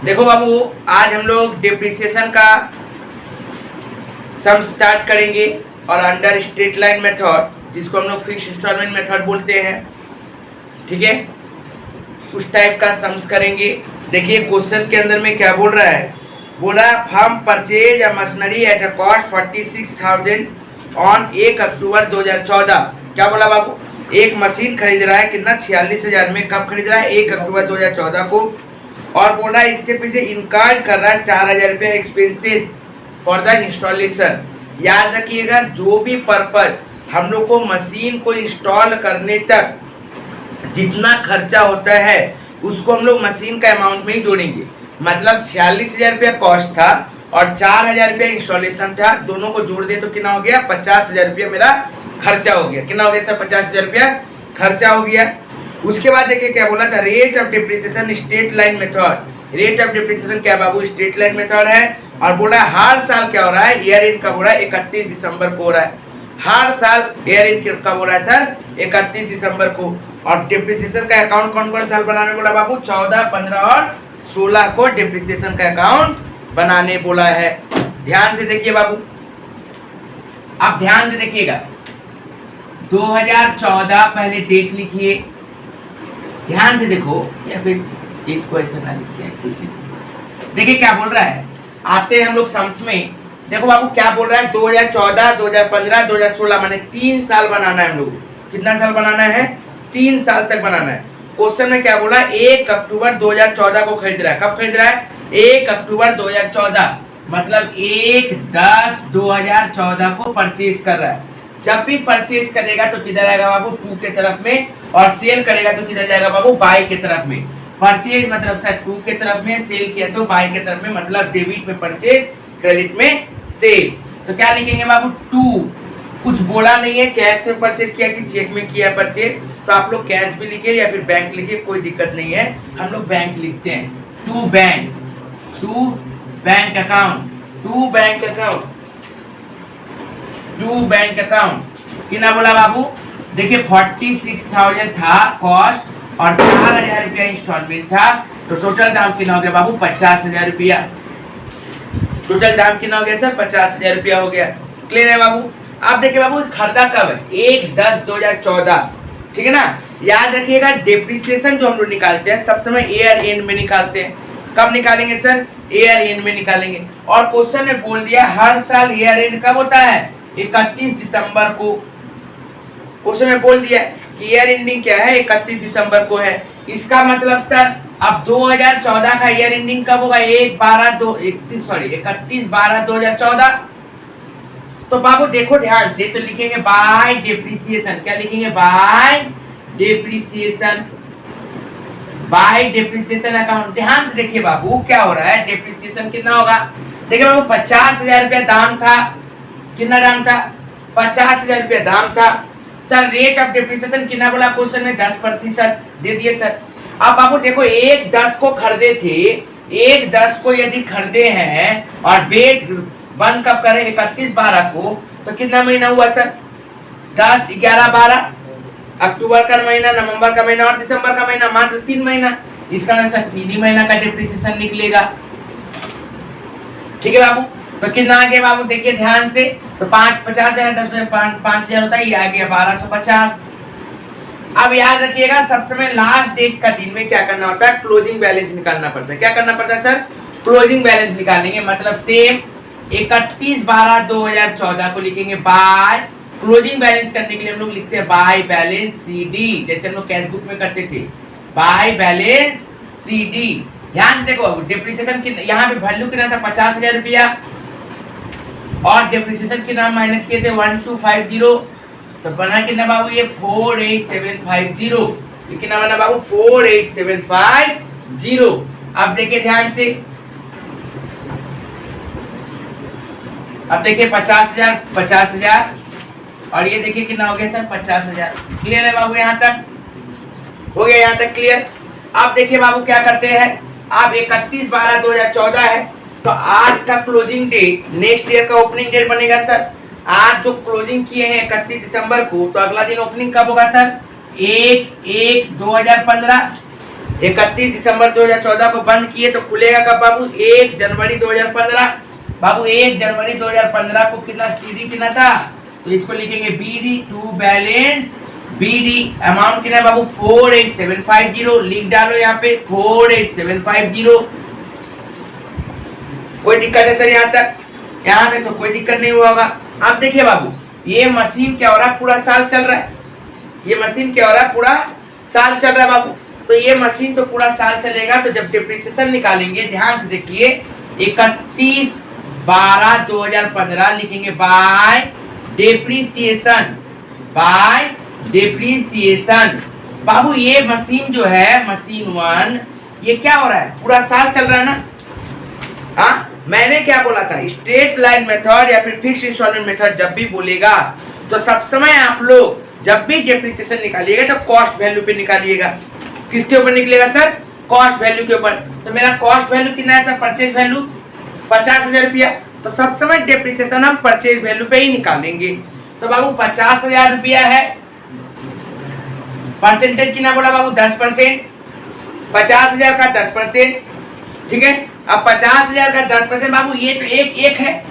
देखो बाबू, आज हम लोग डिप्रिसिएशन का सम स्टार्ट करेंगे और अंडर स्ट्रेट लाइन मेथड, जिसको हम लोग फिक्स इंस्टॉलमेंट मेथड बोलते हैं, ठीक है, उस टाइप का सम्स करेंगे। देखिए क्वेश्चन के अंदर में क्या बोल रहा है, बोला हम purchase a machinery at a cost 46,000 on 1 अक्टूबर 2014। क्या बोला बाबू, एक मशीन खरीद रहा है, कितना, 46,000 में। कब खरीद रहा है, 1 अक्टूबर 2014 को। और बोल रहा है इसके पीछे इनकार्ड कर रहा है 4,000 रुपये एक्सपेंसेस फॉर द इंस्टॉलेशन। याद रखिएगा, जो भी पर्पज हम लोग को मशीन को इंस्टॉल करने तक जितना खर्चा होता है उसको हम लोग मशीन का अमाउंट में ही जोड़ेंगे। मतलब 46,000 रुपया कॉस्ट था और 4,000 रुपया इंस्टॉलेशन था, दोनों को जोड़ दे तो कितना हो गया, 50,000 रुपया मेरा खर्चा हो गया। कितना हो गया सर, 50,000 रुपया खर्चा हो गया। उसके बाद देखिए क्या बोला था, rate of depreciation straight line method. Rate of depreciation क्या बाबू, स्ट्रेट लाइन मेथड है। और बोला हर साल क्या हो रहा है, ईयर एंड कब हो रहा है, 31 दिसंबर को हो रहा है। हर साल ईयर एंड कब हो रहा है सर, 31 दिसंबर को। और डिप्रिसिएशन का अकाउंट कौन कौन साल बनाने बोला बाबू, 14, 15 और 16 को डिप्रिसिएशन का अकाउंट बनाने बोला है। ध्यान से देखिए बाबू, आप ध्यान से देखिएगा, 2014 पहले डेट लिखिए, ध्यान से देखो, या फिर डेट को ऐसा ना लिखिए, ऐसे देखिए क्या बोल रहा है। आते हैं हम लोग सम्स में, देखो बाबू क्या बोल रहा है, 2014, 2015, 2016 माने 3 साल बनाना है हम लोग। कितना साल बनाना है, 3 साल तक बनाना है। क्वेश्चन में क्या बोला, 1 अक्टूबर 2014 को खरीद रहा है। कब खरीद रहा है, 1 अक्टूबर 2014, मतलब 1/10/2014 को परचेज कर रहा है। जब भी परचेज करेगा तो किधर आएगा बाबू, 2 के तरफ में, और सेल करेगा तो किधर जाएगा बाबू, बाई के तरफ में। परचेज मतलब सर 2 के तरफ में, सेल किया तो बाई के तरफ में, मतलब डेबिट में परचेज, क्रेडिट में सेल। तो क्या लिखेंगे बाबू, 2। कुछ बोला नहीं है, कैश में परचेज किया कि चेक में किया परचेज, तो आप लोग कैश भी लिखिए या फिर बैंक लिखिए, कोई दिक्कत नहीं है। हम लोग बैंक लिखते हैं, to bank account, to bank account, to bank account. कितना बोला बाबू, देखिए 46,000 था कॉस्ट और 4,000 रुपया इंस्टॉलमेंट था, तो टोटल दाम कितना हो गया बाबू, 50,000 रुपया। टोटल दाम कितना हो गया सर, 50,000 रुपया हो गया। क्लियर है बाबू। आप देखिए बाबू, खरीदा कब है, 1/10/2014, ठीक है ना। याद रखिएगा, डिप्रिसिएशन जो हम लोग निकालते हैं सब समय ईयर एंड में निकालते हैं। कब निकालेंगे सर, ईयर एंड में निकालेंगे। और क्वेश्चन में बोल दिया हर साल ईयर एंड कब होता है, 31 दिसंबर को। क्वेश्चन में बोल दिया कि ईयर एंडिंग क्या है, 31 दिसंबर को है। इसका मतलब सर अब 2014 का ईयर एंडिंग कब होगा, 31/12/2014। तो बाबू देखो ध्यान से, तो लिखेंगे बाय डिप्रिसिएशन। क्या लिखेंगे, by depreciation, by depreciation account. ध्यान से देखिए बाबू क्या हो रहा है, डिप्रिसिएशन कितना होगा, देखिए बाबू 50,000 रुपया दाम था। कितना दाम था, 50,000 रुपया दाम था। सर रेट ऑफ डिप्रिसिएशन कितना बोला क्वेश्चन में, 10% दे दिए सर। अब बाबू देखो 1/10 को खरीदे थे, 1/10 को यदि खरीदे हैं और बेच बंद कब करें, 31/12 को, तो कितना महीना हुआ सर, 10, 11, 12, अक्टूबर का महीना, नवंबर का महीना और दिसंबर का महीना, मात्र 3 महीना। इसका आंसर 3 ही महीना का डिप्रिसिएशन निकलेगा। ठीक है बाबू। तो कितना आ गया बाबू, देखिए ध्यान से, तो 50,000, 10 में 5,000 होता है, ये आ गया 1250। अब याद रखिएगा, सब समय लास्ट डेट का दिन में क्या करना होता है, क्लोजिंग बैलेंस निकालना पड़ता है। क्या करना पड़ता है सर, क्लोजिंग बैलेंस निकालेंगे। मतलब सेम 31/12/2014 को लिखेंगे बाय, क्लोजिंग बैलेंस करने के लिए हम लोग लिखते हैं बाय बैलेंस CD, जैसे हम लोग कैश बुक में करते थे, बाय बैलेंस CD। ध्यान से देखो, डिप्रिसिएशन यहाँ पे वैल्यू कितना था, 50,000 रुपया, और डिप्रिसिएशन के नाम माइनस किए थे 1250, तो बना कितना बाबू, ये 48,750। ये कितना बना बाबू, 48,750। अब देखिए ध्यान से, अब देखिए 50,000, 50,000, और ये देखिए कितना हो गया सर, 50,000। क्लियर है बाबू, यहाँ तक हो गया, यहाँ तक क्लियर। अब देखिए बाबू क्या करते हैं, अब 31/12/2014 है, तो आज का क्लोजिंग डेट नेक्स्ट ईयर का ओपनिंग डेट बनेगा सर। आज जो क्लोजिंग किए हैं 31 दिसंबर को, तो अगला दिन ओपनिंग कब होगा सर, 1/1/2015। 31 दिसंबर 2014 को बंद किए तो खुलेगा कब बाबू? 1 जनवरी 2015। बाबू 1 जनवरी 2015 को कितना सीडी कितना था? तो इसको लिखेंगे BD to balance. BD amount कितना है बाबू? 48750। लिख डालो यहाँ पे 48750। कोई दिक्कत है सर यहाँ तक? यहाँ तक तो कोई दिक्कत नहीं हुआ होगा। अब देखिए बाबू, ये मशीन क्या हो रहा है? पूरा साल चल रहा है। ये मशीन क्या हो रहा है? पूरा साल चल रहा है बाबू। तो ये मशीन तो पूरा साल चलेगा, तो जब डिप्रिसिएशन निकालेंगे ध्यान से देखिए, 31/12/2015 लिखेंगे बाय डिप्रिसिएशन। बाय डिप्रिसिएशन बाबू ये मशीन जो है मशीन 1, ये क्या हो रहा है? पूरा साल चल रहा है ना। हाँ, मैंने क्या बोला था? स्ट्रेट लाइन मेथड या फिर फिक्स्ड इंस्टॉलमेंट मेथड जब भी बोलेगा तो सब समय आप लोग जब भी डिप्रिसिएशन निकालिएगा तो कॉस्ट वैल्यू पे निकालिएगा। किसके ऊपर निकलेगा सर? कॉस्ट वैल्यू के ऊपर। तो मेरा कॉस्ट वैल्यू कितना है सर? परचेज वैल्यू 50,000 रुपया। तो सब समय डिप्रिसिएशन हम परचेज वैल्यू पे ही निकालेंगे। तो बाबू 50,000 रुपया है, परसेंटेज कितना बोला बाबू? 10%। 50,000 का 10%, ठीक है। अब 50,000 का 10% बाबू ये तो एक है,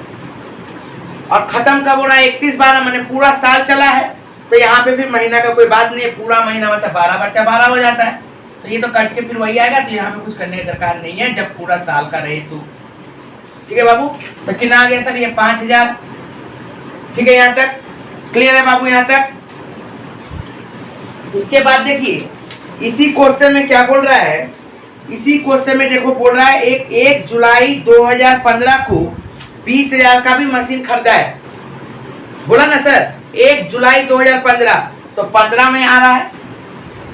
और खत्म कब हो रहा है? 31/12, मैंने पूरा साल चला है। तो यहाँ पे फिर महीना का कोई बात नहीं है, पूरा महीना मतलब 12/12 हो जाता है। तो ये तो कट के फिर वही आएगा। तो यहाँ पे कुछ करने की दरकार नहीं है जब पूरा साल का रहे तो, ठीक है बाबू। तो कितना आ गया सर? ये 5,000, ठीक है। यहाँ तक क्लियर है बाबू? यहाँ तक। उसके बाद देखिए इसी क्वेश्चन में क्या बोल रहा है? इसी क्वेश्चन में देखो बोल रहा है 1 जुलाई 2015 को 20,000 का भी मशीन खरीदा है। बोला ना सर 1 जुलाई 2015, तो 15 में आ रहा है।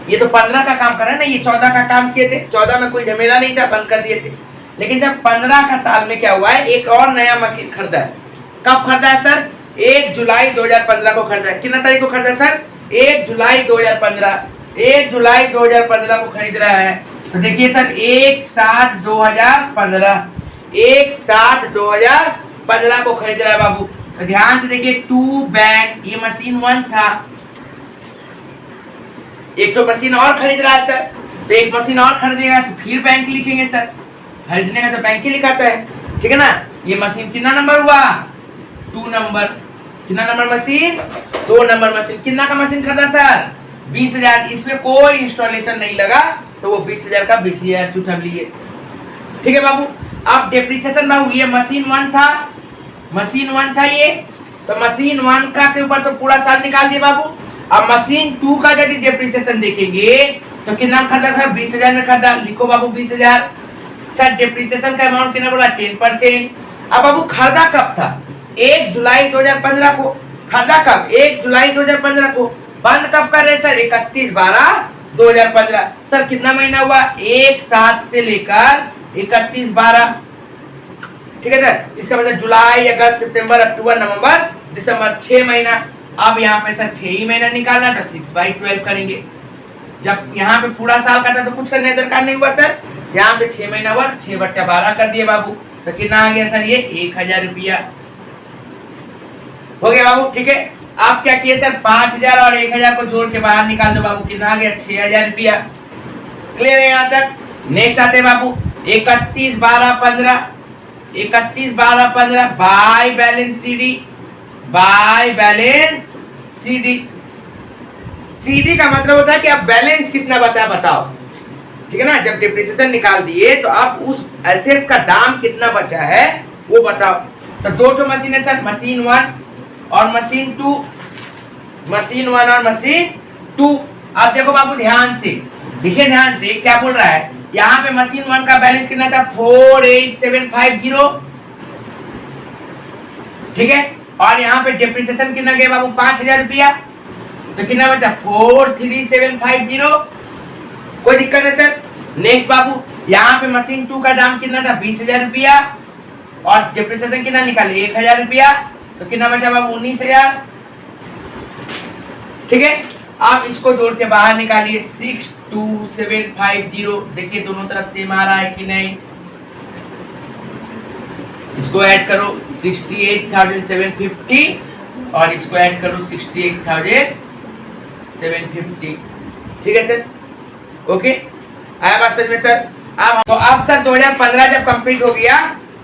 ये तो 15 का काम कर रहा है ना, ये 14 का काम किए थे। 14 में कोई झमेला नहीं था, बंद कर दिए थे। लेकिन जब 15 का साल में क्या हुआ है? एक और नया मशीन खरीदा है। कब खरीदा है सर? 1 जुलाई 2015 को खरीदा है। कितना तारीख को खरीदा है सर? 1 जुलाई 2015। 1 जुलाई 2015 को खरीद रहा है। तो देखिए सर 1/7/2015, 1/7/2015 को खरीद रहा है बाबू। तो ध्यान से देखिए, टू बैंक, ये मशीन 1 था, एक तो मशीन और खरीद रहा है सर। तो एक मशीन और खरीदेगा तो फिर बैंक लिखेंगे सर, खरीदने का तो बैंक ही लिखाता है, ठीक है ना। ये मशीन कितना नंबर हुआ? 2 नंबर। कितना नंबर मशीन? 2 number machine. कितना का मशीन खरीदा सर? 20,000। इसमें कोई इंस्टॉलेशन नहीं लगा, तो वो 20,000 का 20,000 चुका लिए, ठीक है बाबू। अब डिप्रिसिएशन बाबू, ये मशीन 1 था, मशीन 1 था ये, तो मशीन 1 का के ऊपर तो पूरा साल निकाल दिए बाबू। अब मशीन 2 का यदि डिप्रिसिएशन देखेंगे तो कितना खरीदा सर? 20,000 में खरीदा। लिखो बाबू 20,000। सर डिप्रिसिएशन का अमाउंट कितना बोला? 10%। अब बाबू खरीदा कब था? 1 जुलाई 2015 को। खरीदा कब? 1 जुलाई 2015 को। बंद कब कर रहे सर? 31/12/2015। सर कितना महीना हुआ? 1/7 से लेकर 31/12, ठीक है सर। इसका मतलब जुलाई, अगस्त, सितंबर, अक्टूबर, नवंबर, दिसंबर, 6 महीना। अब यहाँ पे सर 6 ही महीना निकालना, तो 6/12 करेंगे। जब यहाँ पे पूरा साल का था तो कुछ करने दरकार नहीं हुआ सर। यहाँ पे 6 महीना हुआ तो 6/12 कर दिए बाबू। तो कितना आ गया सर? ये 1,000 रुपया हो गया बाबू, ठीक है। आप क्या किए सर? 5,000 और 1,000 को जोड़ के बाहर निकाल दो बाबू। कितना आ गया? 6,000 रुपया। क्लियर है यहाँ तक? नेक्स्ट आते बाबू 31/12/15। 31/12/15 by balance CD. By balance CD. CD का मतलब होता है कि आप बैलेंस कितना बचा बताओ, ठीक है ना। जब डिप्रिसिएशन निकाल दिए तो आप उस एसेट्स का दाम कितना बचा है वो बताओ। तो 2 मशीन है सर, मशीन 1 और मशीन 2। मशीन 1 और मशीन 2। अब देखो बाबू ध्यान से देखिए, ध्यान से क्या बोल रहा है। यहाँ पे मशीन 1 का बैलेंस कितना था? 48750, ठीक है। और यहाँ पे डिप्रिसिएशन कितना गया बाबू? 5,000 रुपया। तो कितना बचा? 43750। कोई दिक्कत है सर? नेक्स्ट बाबू यहाँ पे मशीन 2 का दाम कितना था? 20,000 रुपया, और डिप्रिसिएशन कितना निकाले? 1,000 रुपया। तो कितना बचा बाबू? 19,000, ठीक है। आप इसको जोड़ के बाहर निकालिए 62750। देखिए दोनों तरफ सेम आ रहा है कि नहीं। इसको ऐड करो 68,750 और इसको ऐड करो 68,750, ठीक है सर। ओके, आया बात समझ में सर? अब सर 2015 जब कंप्लीट हो गया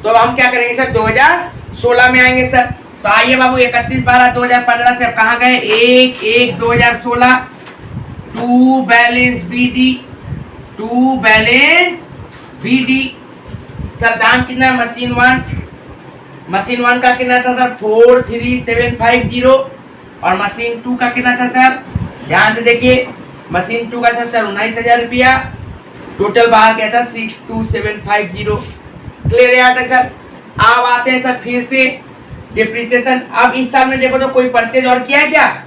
तो अब हम क्या करेंगे सर 2016 में आएंगे सर। तो आइए बाबू 31/12/2015 से अब कहाँ गए 1/1/2016 टू बैलेंस बीडी सर दाम कितना मशीन वन का कितना था सर 43750 और मशीन टू का कितना था सर ध्यान से देखिए मशीन टू का था सर 19,000 रुपया टोटल बाहर क्या था 62750 क्लियर आता है सर। अब आते हैं सर फिर से डिप्रिसिएशन। अब इस साल में देखो तो कोई परचेज और किया है क्या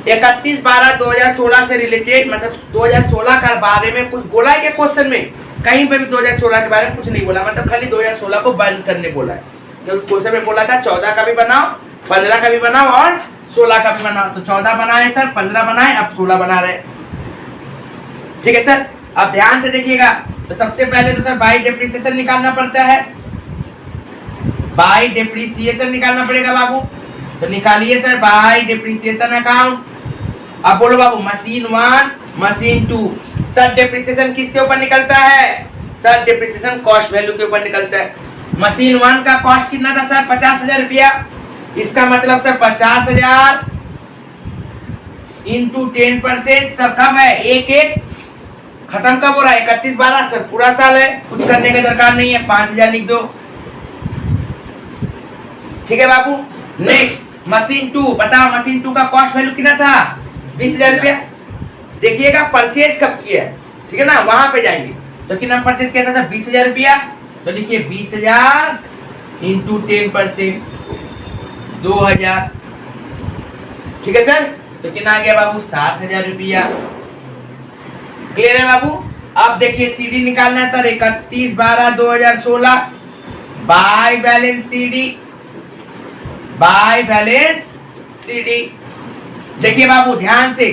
31/12/2016 से रिलेटेड मतलब 2016 का बारे में कुछ बोला है क्या क्वेश्चन में? कहीं पे भी 2016 के बारे में कुछ नहीं बोला मतलब खाली 2016 को बंद करने बोला है। क्योंकि क्वेश्चन में बोला था 14 का भी बनाओ 15 का भी बनाओ और 16 का भी बनाओ। तो 14 बनाए सर 15 बनाए अब 16 बना रहे। ठीक है सर। अब ध्यान से देखिएगा तो सबसे पहले तो सर बाई डेप्रिसिएशन निकालना पड़ता है। बाई डेप्रिसिएशन निकालना पड़ेगा बाबू। तो निकालिए सर बाई डेप्रिसिएशन अकाउंट। अब बोलो बाबू मशीन 1 मशीन 2 सर डेप्रिसिएशन किसके ऊपर निकलता है? सर डेप्रिसिएशन कॉस्ट वैल्यू के ऊपर निकलता है। मशीन 1 का कॉस्ट कितना था सर 50,000 रुपया। इसका मतलब सर 50,000 इंटू 10% सर कब है 1/1 खत्म कब हो रहा है 31/12 सर पूरा साल है कुछ करने की दरकार नहीं है 5,000 लिख दो। ठीक है बाबू। नेक्स्ट मशीन 2 बताओ मशीन 2 का कॉस्ट वैल्यू कितना था 20,000 रुपया। देखिएगा परचेज कब किया है ठीक है ना वहां पे जाएंगे तो कितना परचेज किया था 20,000 रुपया। तो लिखिए 20,000 इंटू 10% 2,000 ठीक है सर। तो कितना आ गया बाबू 7,000 रुपया। क्लियर है बाबू। अब देखिए सीडी निकालना है सर 31/12/2016 बाय बैलेंस सीडी। देखिए बाबू ध्यान से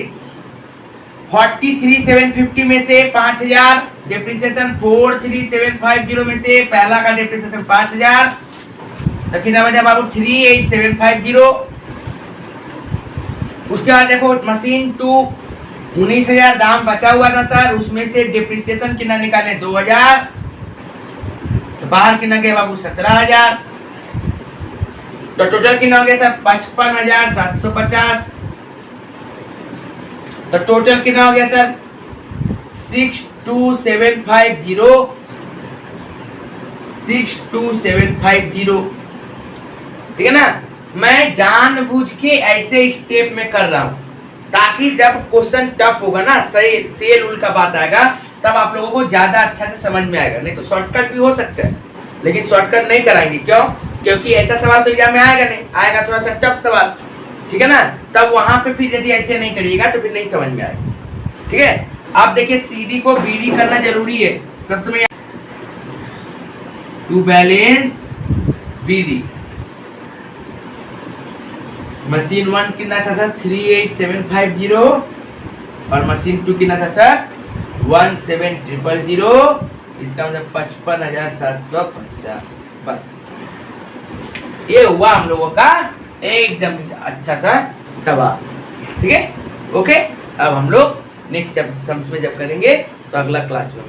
43,750 में से 5,000 डेप्रिसिएशन 43750 में से पहला का डेप्रिसिएशन 5,000 तो कितना बचा बाबू 38,750। उसके बाद देखो मशीन 2 19,000 दाम बचा हुआ था सर उसमें से डेप्रिसिएशन कितना निकाले 2,000 तो बाहर कितना गया बाबू 17,000 तो टोटल कितना हो गया सर 55,750। तो टोटल कितना हो गया सर 62,750 ठीक है ना। मैं जानबूझ के ऐसे स्टेप में कर रहा हूं ताकि जब क्वेश्चन टफ होगा ना सही सेल उल का बात आएगा तब आप लोगों को ज्यादा अच्छा से समझ में आएगा। नहीं तो शॉर्टकट भी हो सकता है लेकिन शॉर्टकट नहीं कराएंगे क्यों क्योंकि ऐसा सवाल तो एग्जाम में आएगा नहीं आएगा थोड़ा सा टफ सवाल ठीक है ना। तब वहां पे फिर यदि ऐसे नहीं करिएगा तो फिर नहीं समझ में आएगा। ठीक है। आप देखिए सीडी को बीडी करना जरूरी है सबसे में टू बैलेंस बीडी। मशीन 1 कितना था सर 38,750 और मशीन 2 कितना था सर 17,000 इसका मतलब 55,750 बस ये हुआ हम लोगों का एकदम अच्छा सा सवाल। ठीक है ओके। अब हम लोग नेक्स्ट सम्स में जब करेंगे तो अगला क्लास में